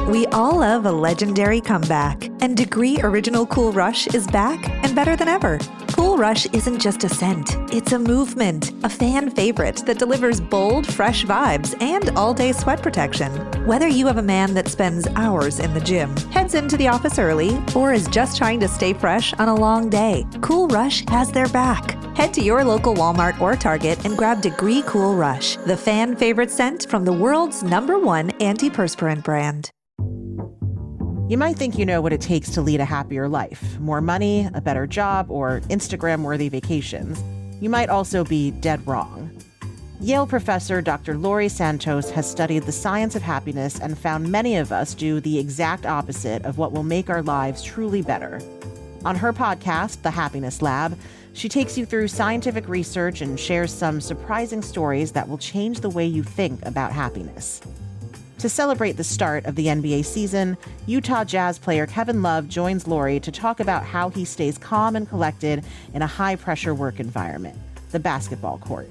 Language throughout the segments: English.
We all love a legendary comeback, and Degree Original Cool Rush is back and better than ever. Cool Rush isn't just a scent, it's a movement, a fan favorite that delivers bold, fresh vibes and all-day sweat protection. Whether you have a man that spends hours in the gym, heads into the office early, or is just trying to stay fresh on a long day, Cool Rush has their back. Head to your local Walmart or Target and grab Degree Cool Rush, the fan favorite scent from the world's #1 antiperspirant brand. You might think you know what it takes to lead a happier life. More money, a better job, or Instagram-worthy vacations. You might also be dead wrong. Yale professor Dr. Laurie Santos has studied the science of happiness and found many of us do the exact opposite of what will make our lives truly better. On her podcast, The Happiness Lab, she takes you through scientific research and shares some surprising stories that will change the way you think about happiness. To celebrate the start of the NBA season, Utah Jazz player Kevin Love joins Laurie to talk about how he stays calm and collected in a high-pressure work environment, the basketball court.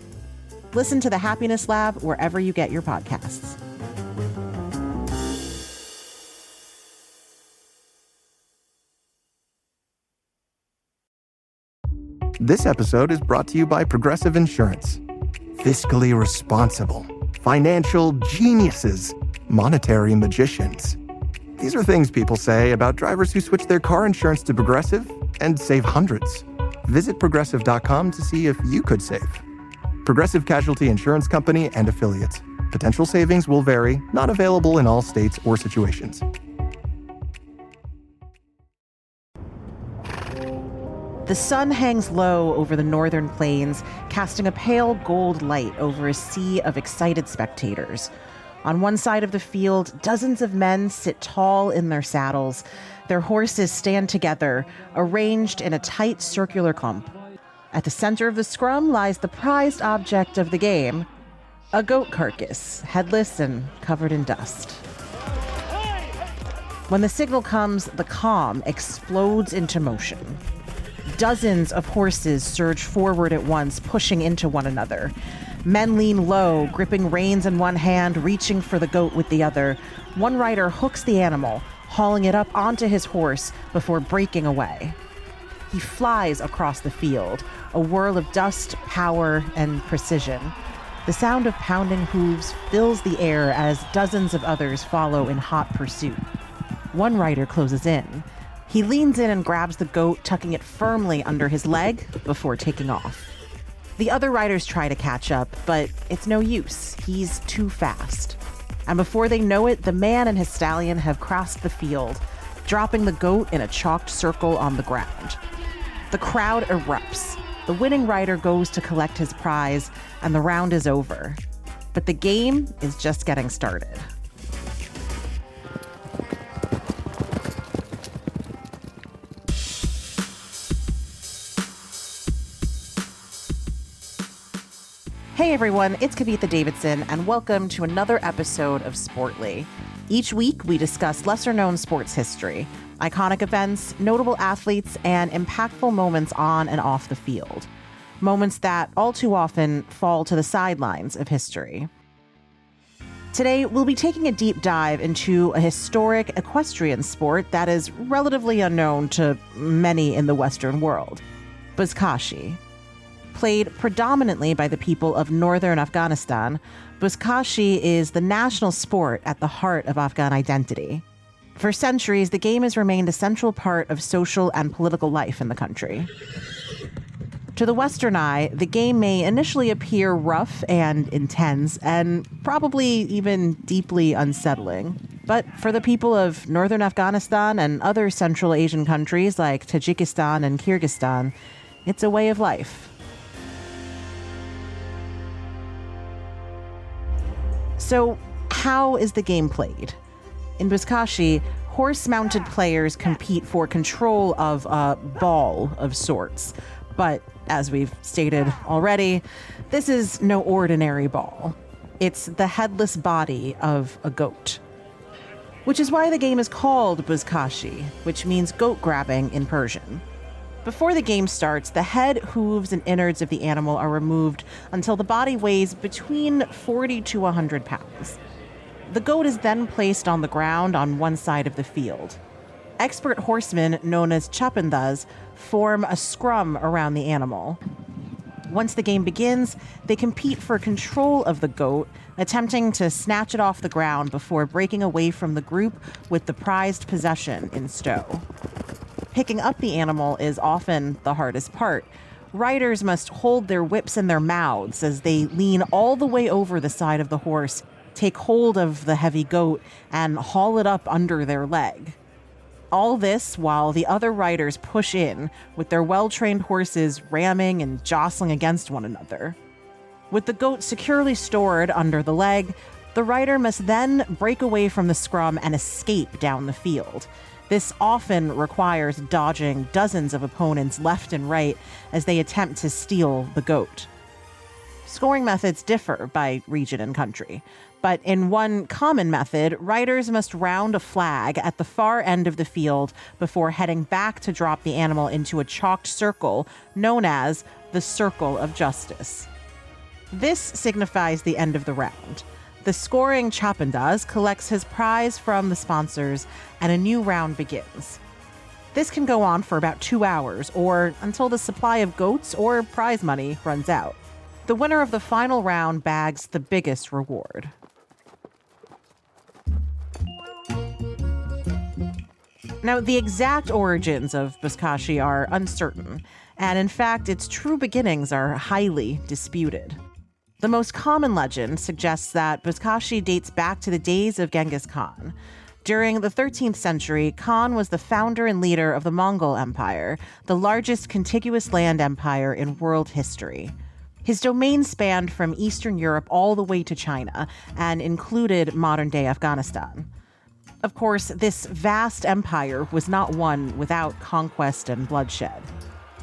Listen to The Happiness Lab wherever you get your podcasts. This episode is brought to you by Progressive Insurance. Fiscally responsible, financial geniuses, monetary magicians. These are things people say about drivers who switch their car insurance to Progressive and save hundreds. Visit Progressive.com to see if you could save. Progressive Casualty Insurance Company and Affiliates. Potential savings will vary, not available in all states or situations. The sun hangs low over the northern plains, casting a pale gold light over a sea of excited spectators. On one side of the field, dozens of men sit tall in their saddles. Their horses stand together, arranged in a tight circular clump. At the center of the scrum lies the prized object of the game, a goat carcass, headless and covered in dust. When the signal comes, the calm explodes into motion. Dozens of horses surge forward at once, pushing into one another. Men lean low, gripping reins in one hand, reaching for the goat with the other. One rider hooks the animal, hauling it up onto his horse before breaking away. He flies across the field, a whirl of dust, power, and precision. The sound of pounding hooves fills the air as dozens of others follow in hot pursuit. One rider closes in. He leans in and grabs the goat, tucking it firmly under his leg before taking off. The other riders try to catch up, but it's no use. He's too fast. And before they know it, the man and his stallion have crossed the field, dropping the goat in a chalked circle on the ground. The crowd erupts. The winning rider goes to collect his prize, and the round is over. But the game is just getting started. Hey everyone, it's Kavitha Davidson, and welcome to another episode of Sportly. Each week, we discuss lesser-known sports history, iconic events, notable athletes, and impactful moments on and off the field. Moments that all too often fall to the sidelines of history. Today, we'll be taking a deep dive into a historic equestrian sport that is relatively unknown to many in the Western world, Buzkashi. Played predominantly by the people of northern Afghanistan, Buzkashi is the national sport at the heart of Afghan identity. For centuries, the game has remained a central part of social and political life in the country. To the Western eye, the game may initially appear rough and intense, and probably even deeply unsettling. But for the people of northern Afghanistan and other Central Asian countries like Tajikistan and Kyrgyzstan, it's a way of life. So, how is the game played? In Buzkashi, horse-mounted players compete for control of a ball of sorts. But, as we've stated already, this is no ordinary ball. It's the headless body of a goat. Which is why the game is called Buzkashi, which means goat grabbing in Persian. Before the game starts, the head, hooves, and innards of the animal are removed until the body weighs between 40 to 100 pounds. The goat is then placed on the ground on one side of the field. Expert horsemen, known as chapandas, form a scrum around the animal. Once the game begins, they compete for control of the goat, attempting to snatch it off the ground before breaking away from the group with the prized possession in tow. Picking up the animal is often the hardest part. Riders must hold their whips in their mouths as they lean all the way over the side of the horse, take hold of the heavy goat, and haul it up under their leg. All this while the other riders push in, with their well-trained horses ramming and jostling against one another. With the goat securely stored under the leg, the rider must then break away from the scrum and escape down the field. This often requires dodging dozens of opponents left and right as they attempt to steal the goat. Scoring methods differ by region and country, but in one common method, riders must round a flag at the far end of the field before heading back to drop the animal into a chalked circle known as the Circle of Justice. This signifies the end of the round. The scoring chapandas collects his prize from the sponsors, and a new round begins. This can go on for about 2 hours, or until the supply of goats or prize money runs out. The winner of the final round bags the biggest reward. Now, the exact origins of Buzkashi are uncertain, and in fact, its true beginnings are highly disputed. The most common legend suggests that Buzkashi dates back to the days of Genghis Khan. During the 13th century, Khan was the founder and leader of the Mongol Empire, the largest contiguous land empire in world history. His domain spanned from Eastern Europe all the way to China and included modern-day Afghanistan. Of course, this vast empire was not one without conquest and bloodshed.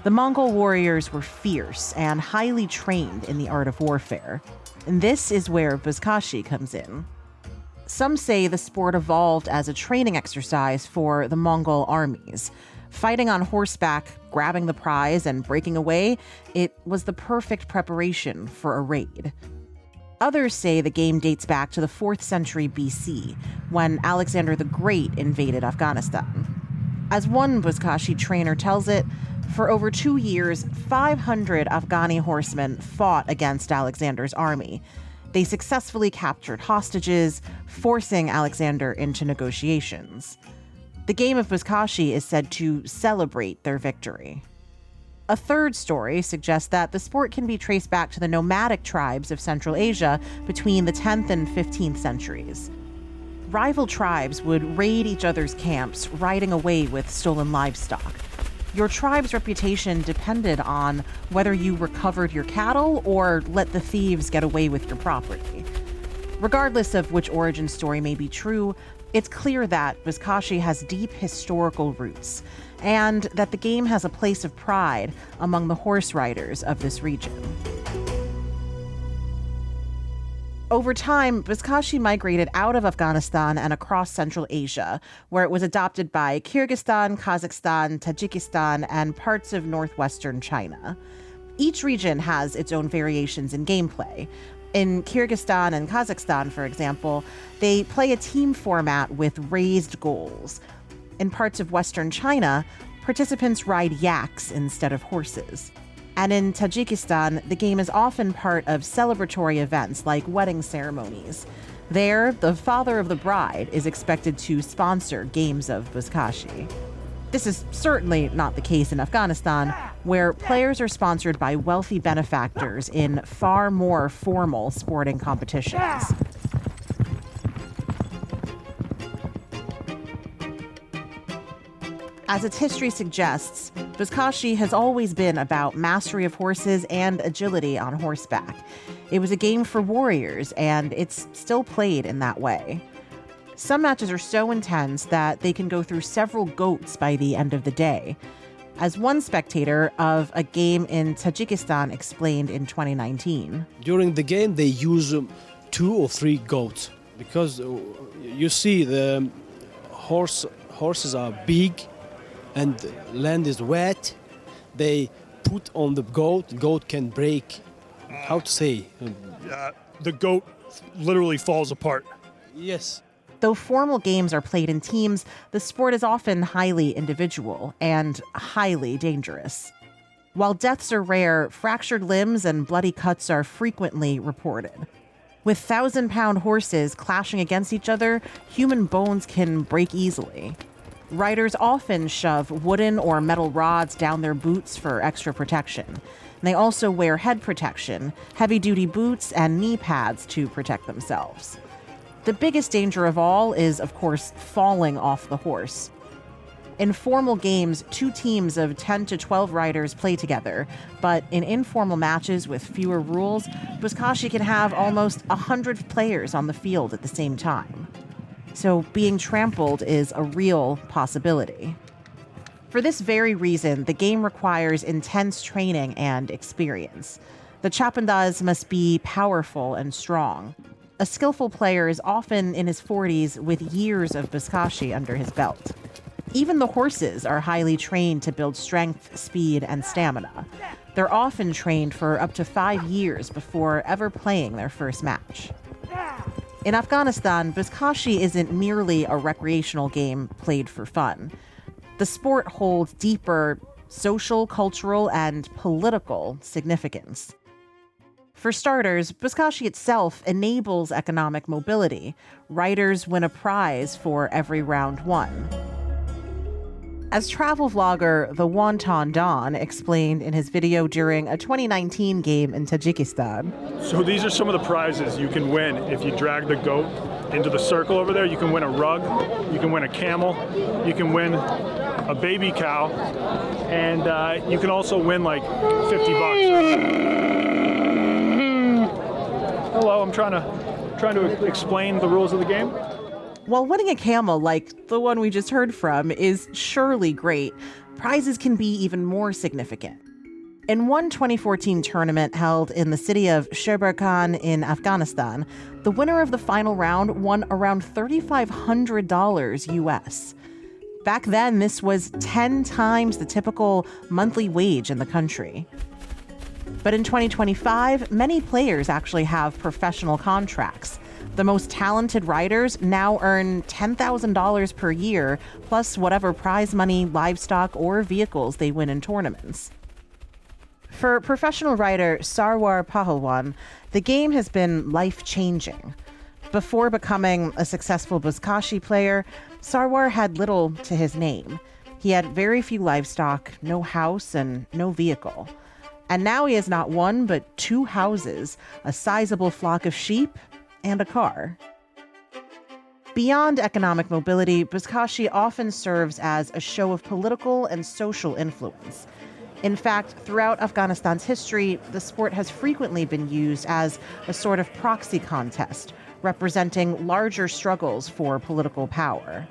The Mongol warriors were fierce and highly trained in the art of warfare. And this is where Buzkashi comes in. Some say the sport evolved as a training exercise for the Mongol armies. Fighting on horseback, grabbing the prize, and breaking away, it was the perfect preparation for a raid. Others say the game dates back to the 4th century BC, when Alexander the Great invaded Afghanistan. As one Buzkashi trainer tells it, for over 2 years, 500 Afghani horsemen fought against Alexander's army. They successfully captured hostages, forcing Alexander into negotiations. The game of Buzkashi is said to celebrate their victory. A third story suggests that the sport can be traced back to the nomadic tribes of Central Asia between the 10th and 15th centuries. Rival tribes would raid each other's camps, riding away with stolen livestock. Your tribe's reputation depended on whether you recovered your cattle or let the thieves get away with your property. Regardless of which origin story may be true, it's clear that Buzkashi has deep historical roots, and that the game has a place of pride among the horse riders of this region. Over time, Buzkashi migrated out of Afghanistan and across Central Asia, where it was adopted by Kyrgyzstan, Kazakhstan, Tajikistan, and parts of northwestern China. Each region has its own variations in gameplay. In Kyrgyzstan and Kazakhstan, for example, they play a team format with raised goals. In parts of Western China, participants ride yaks instead of horses. And in Tajikistan, the game is often part of celebratory events like wedding ceremonies. There, the father of the bride is expected to sponsor games of Buzkashi. This is certainly not the case in Afghanistan, where players are sponsored by wealthy benefactors in far more formal sporting competitions. As its history suggests, Buzkashi has always been about mastery of horses and agility on horseback. It was a game for warriors, and it's still played in that way. Some matches are so intense that they can go through several goats by the end of the day. As one spectator of a game in Tajikistan explained in 2019. During the game, they use 2 or 3 goats because you see the horses are big and land is wet. They put on the goat can break. How to say? The goat literally falls apart. Yes. Though formal games are played in teams, the sport is often highly individual and highly dangerous. While deaths are rare, fractured limbs and bloody cuts are frequently reported. With 1,000-pound horses clashing against each other, human bones can break easily. Riders often shove wooden or metal rods down their boots for extra protection. And they also wear head protection, heavy-duty boots, and knee pads to protect themselves. The biggest danger of all is, of course, falling off the horse. In formal games, 2 teams of 10 to 12 riders play together, but in informal matches with fewer rules, Buzkashi can have almost 100 players on the field at the same time. So being trampled is a real possibility. For this very reason, the game requires intense training and experience. The chapandas must be powerful and strong. A skillful player is often in his 40s with years of Buzkashi under his belt. Even the horses are highly trained to build strength, speed, and stamina. They're often trained for up to 5 years before ever playing their first match. In Afghanistan, Buzkashi isn't merely a recreational game played for fun. The sport holds deeper social, cultural, and political significance. For starters, Buzkashi itself enables economic mobility. Riders win a prize for every round won. As travel vlogger The Wonton Don explained in his video during a 2019 game in Tajikistan. So these are some of the prizes you can win if you drag the goat into the circle over there. You can win a rug, you can win a camel, you can win a baby cow, and you can also win like $50. Hello, I'm trying to explain the rules of the game. While winning a camel like the one we just heard from is surely great, prizes can be even more significant. In one 2014 tournament held in the city of Sheberghan in Afghanistan, the winner of the final round won around $3,500 US. Back then, this was 10 times the typical monthly wage in the country. But in 2025, many players actually have professional contracts. The most talented riders now earn $10,000 per year, plus whatever prize money, livestock, or vehicles they win in tournaments. For professional rider Sarwar Pahalwan, the game has been life-changing. Before becoming a successful Buzkashi player, Sarwar had little to his name. He had very few livestock, no house, and no vehicle. And now he has not one, but 2 houses, a sizable flock of sheep, and a car. Beyond economic mobility, Buzkashi often serves as a show of political and social influence. In fact, throughout Afghanistan's history, the sport has frequently been used as a sort of proxy contest, representing larger struggles for political power.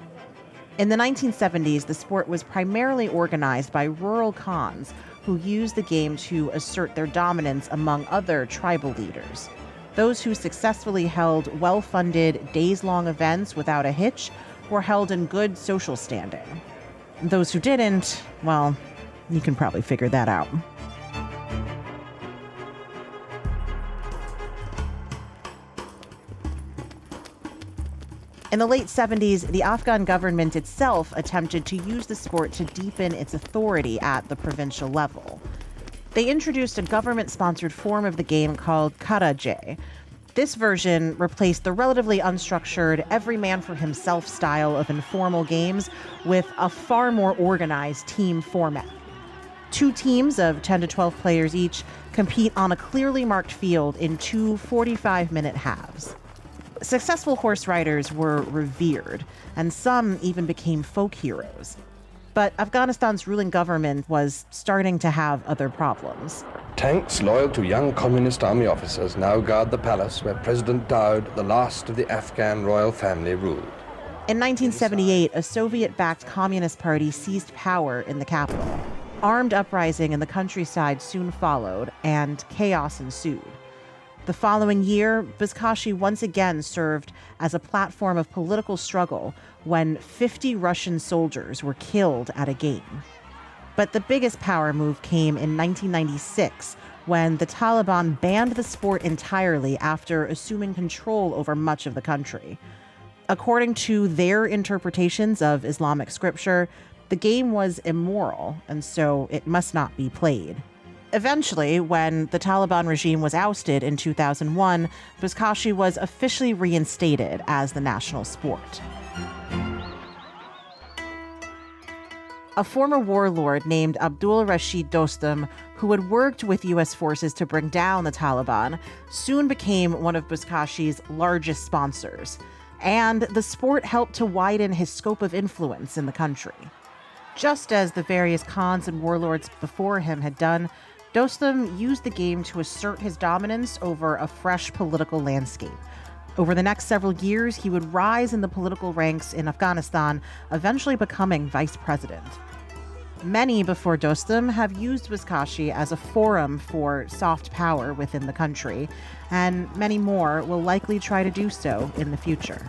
In the 1970s, the sport was primarily organized by rural khans who used the game to assert their dominance among other tribal leaders. Those who successfully held well-funded, days-long events without a hitch were held in good social standing. Those who didn't, well, you can probably figure that out. In the late 70s, the Afghan government itself attempted to use the sport to deepen its authority at the provincial level. They introduced a government-sponsored form of the game called Karajay. This version replaced the relatively unstructured, every-man-for-himself style of informal games with a far more organized team format. 2 teams of 10 to 12 players each compete on a clearly marked field in 2 45-minute halves. Successful horse riders were revered, and some even became folk heroes. But Afghanistan's ruling government was starting to have other problems. Tanks loyal to young communist army officers now guard the palace where President Daud, the last of the Afghan royal family, ruled. In 1978, a Soviet-backed communist party seized power in the capital. Armed uprising in the countryside soon followed, and chaos ensued. The following year, Buzkashi once again served as a platform of political struggle when 50 Russian soldiers were killed at a game. But the biggest power move came in 1996, when the Taliban banned the sport entirely after assuming control over much of the country. According to their interpretations of Islamic scripture, the game was immoral, and so it must not be played. Eventually, when the Taliban regime was ousted in 2001, Buzkashi was officially reinstated as the national sport. A former warlord named Abdul Rashid Dostum, who had worked with U.S. forces to bring down the Taliban, soon became one of Buzkashi's largest sponsors. And the sport helped to widen his scope of influence in the country. Just as the various khans and warlords before him had done, Dostum used the game to assert his dominance over a fresh political landscape. Over the next several years, he would rise in the political ranks in Afghanistan, eventually becoming vice president. Many before Dostum have used Buzkashi as a forum for soft power within the country, and many more will likely try to do so in the future.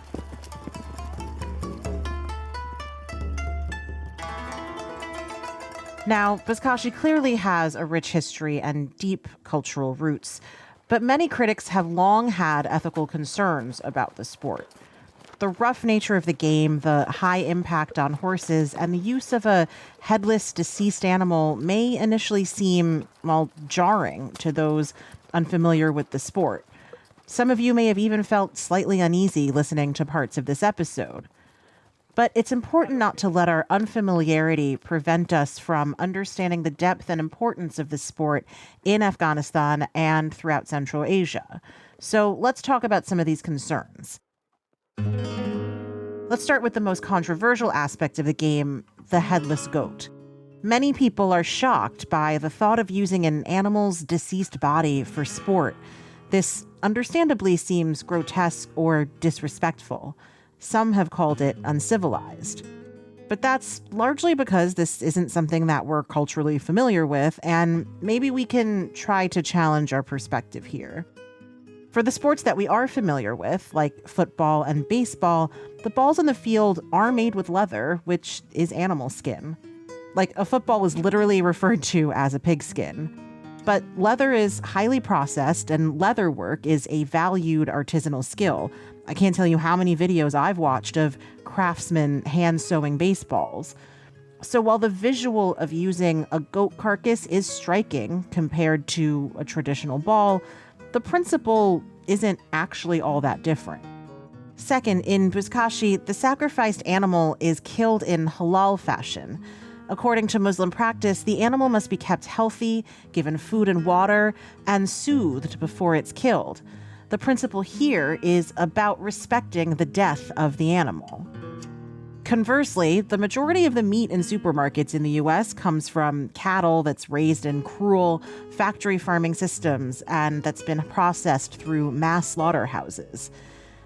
Now, Buzkashi clearly has a rich history and deep cultural roots, but many critics have long had ethical concerns about the sport. The rough nature of the game, the high impact on horses, and the use of a headless, deceased animal may initially seem, jarring to those unfamiliar with the sport. Some of you may have even felt slightly uneasy listening to parts of this episode. But it's important not to let our unfamiliarity prevent us from understanding the depth and importance of the sport in Afghanistan and throughout Central Asia. So let's talk about some of these concerns. Let's start with the most controversial aspect of the game, the headless goat. Many people are shocked by the thought of using an animal's deceased body for sport. This understandably seems grotesque or disrespectful. Some have called it uncivilized. But that's largely because this isn't something that we're culturally familiar with, and maybe we can try to challenge our perspective here. For the sports that we are familiar with, like football and baseball, the balls on the field are made with leather, which is animal skin. Like, a football is literally referred to as a pigskin. But leather is highly processed, and leather work is a valued artisanal skill. I can't tell you how many videos I've watched of craftsmen hand-sewing baseballs. So while the visual of using a goat carcass is striking compared to a traditional ball, the principle isn't actually all that different. Second, in Buzkashi, the sacrificed animal is killed in halal fashion. According to Muslim practice, the animal must be kept healthy, given food and water, and soothed before it's killed. The principle here is about respecting the death of the animal. Conversely, the majority of the meat in supermarkets in the U.S. comes from cattle that's raised in cruel factory farming systems and that's been processed through mass slaughterhouses.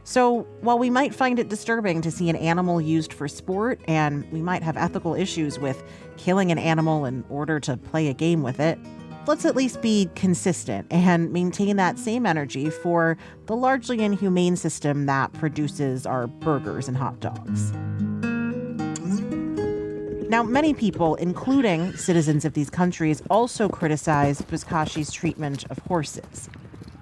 So while we might find it disturbing to see an animal used for sport, and we might have ethical issues with killing an animal in order to play a game with it, let's at least be consistent and maintain that same energy for the largely inhumane system that produces our burgers and hot dogs. Now, many people, including citizens of these countries, also criticize Buzkashi's treatment of horses.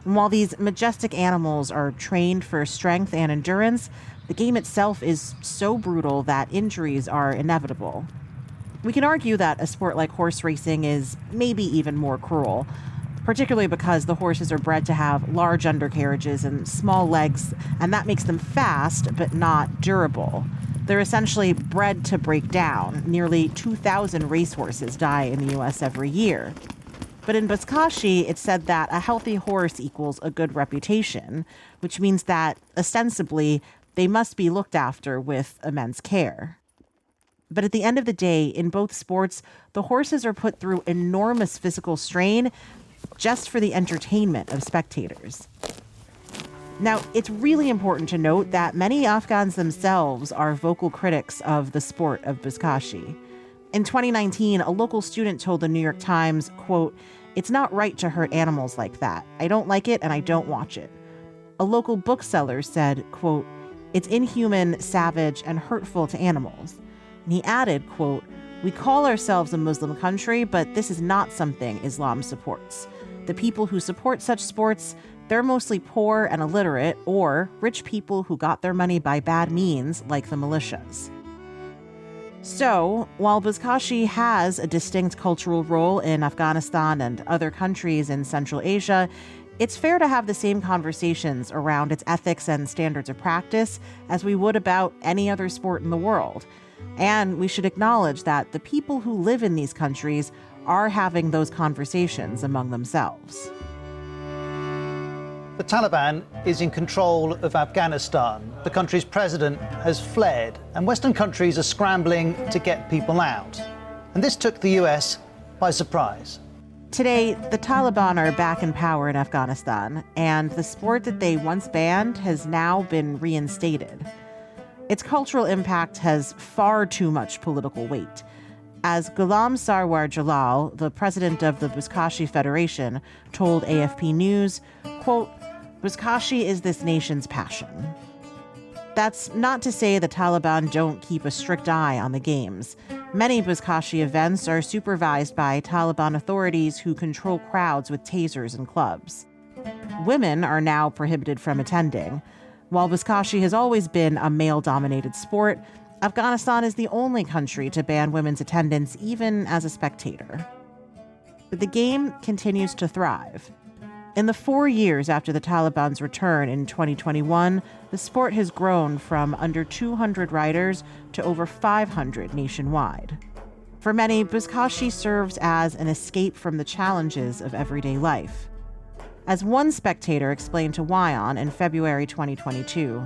And while these majestic animals are trained for strength and endurance, the game itself is so brutal that injuries are inevitable. We can argue that a sport like horse racing is maybe even more cruel, particularly because the horses are bred to have large undercarriages and small legs, and that makes them fast but not durable. They're essentially bred to break down. Nearly 2,000 racehorses die in the U.S. every year. But in Buzkashi, it's said that a healthy horse equals a good reputation, which means that, ostensibly, they must be looked after with immense care. But at the end of the day, in both sports, the horses are put through enormous physical strain just for the entertainment of spectators. Now, it's really important to note that many Afghans themselves are vocal critics of the sport of Buzkashi. In 2019, a local student told the New York Times, quote, "It's not right to hurt animals like that. I don't like it and I don't watch it." A local bookseller said, quote, "It's inhuman, savage, and hurtful to animals." And he added, quote, "We call ourselves a Muslim country, but this is not something Islam supports. The people who support such sports They're mostly poor and illiterate, or rich people who got their money by bad means, like the militias. So, while Buzkashi has a distinct cultural role in Afghanistan and other countries in Central Asia, it's fair to have the same conversations around its ethics and standards of practice as we would about any other sport in the world. And we should acknowledge that the people who live in these countries are having those conversations among themselves. The Taliban is in control of Afghanistan. The country's president has fled, and Western countries are scrambling to get people out. And this took the US by surprise. Today, the Taliban are back in power in Afghanistan, and the sport that they once banned has now been reinstated. Its cultural impact has far too much political weight. As Ghulam Sarwar Jalal, the president of the Buzkashi Federation, told AFP News, quote, "Buzkashi is this nation's passion." That's not to say the Taliban don't keep a strict eye on the games. Many Buzkashi events are supervised by Taliban authorities who control crowds with tasers and clubs. Women are now prohibited from attending. While Buzkashi has always been a male-dominated sport, Afghanistan is the only country to ban women's attendance even as a spectator. But the game continues to thrive. In the 4 years after the Taliban's return in 2021, the sport has grown from under 200 riders to over 500 nationwide. For many, Buzkashi serves as an escape from the challenges of everyday life. As one spectator explained to Wyon in February 2022,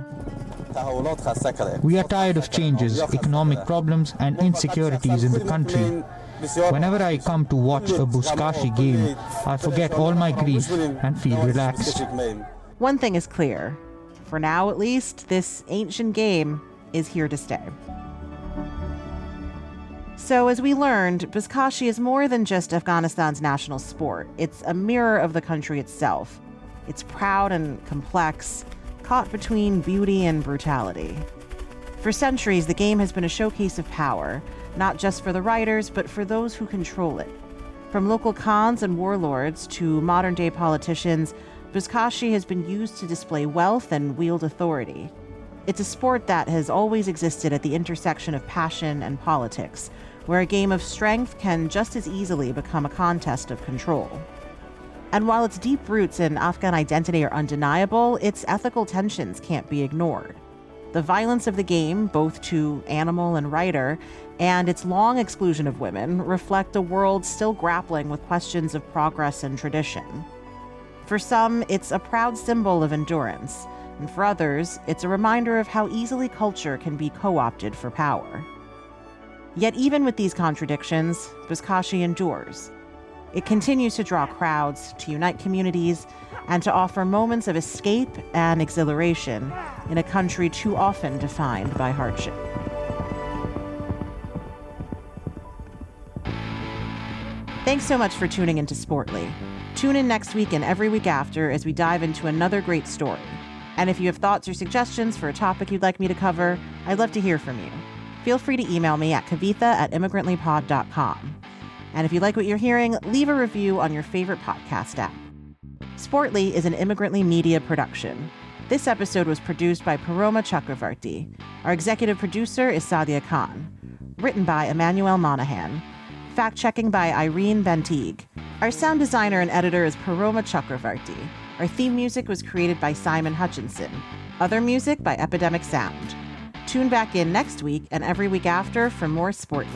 "We are tired of changes, economic problems, and insecurities in the country. Whenever I come to watch a Buzkashi game, I forget all my grief and feel relaxed." One thing is clear. For now, at least, this ancient game is here to stay. So, as we learned, Buzkashi is more than just Afghanistan's national sport. It's a mirror of the country itself. It's proud and complex, caught between beauty and brutality. For centuries, the game has been a showcase of power, not just for the riders, but for those who control it. From local khans and warlords to modern-day politicians, Buzkashi has been used to display wealth and wield authority. It's a sport that has always existed at the intersection of passion and politics, where a game of strength can just as easily become a contest of control. And while its deep roots in Afghan identity are undeniable, its ethical tensions can't be ignored. The violence of the game, both to animal and rider, and its long exclusion of women reflect a world still grappling with questions of progress and tradition. For some, it's a proud symbol of endurance, and for others, it's a reminder of how easily culture can be co-opted for power. Yet even with these contradictions, Buzkashi endures. It continues to draw crowds, to unite communities, and to offer moments of escape and exhilaration in a country too often defined by hardship. Thanks so much for tuning into Sportly. Tune in next week and every week after as we dive into another great story. And if you have thoughts or suggestions for a topic you'd like me to cover, I'd love to hear from you. Feel free to email me at kavitha@immigrantlypod.com. And if you like what you're hearing, leave a review on your favorite podcast app. Sportly is an Immigrantly Media production. This episode was produced by Paroma Chakravarti. Our executive producer is Sadia Khan. Written by Emmanuel Monahan. Fact-checking by Irene Benteague. Our sound designer and editor is Paroma Chakravarti. Our theme music was created by Simon Hutchinson. Other music by Epidemic Sound. Tune back in next week and every week after for more Sportly.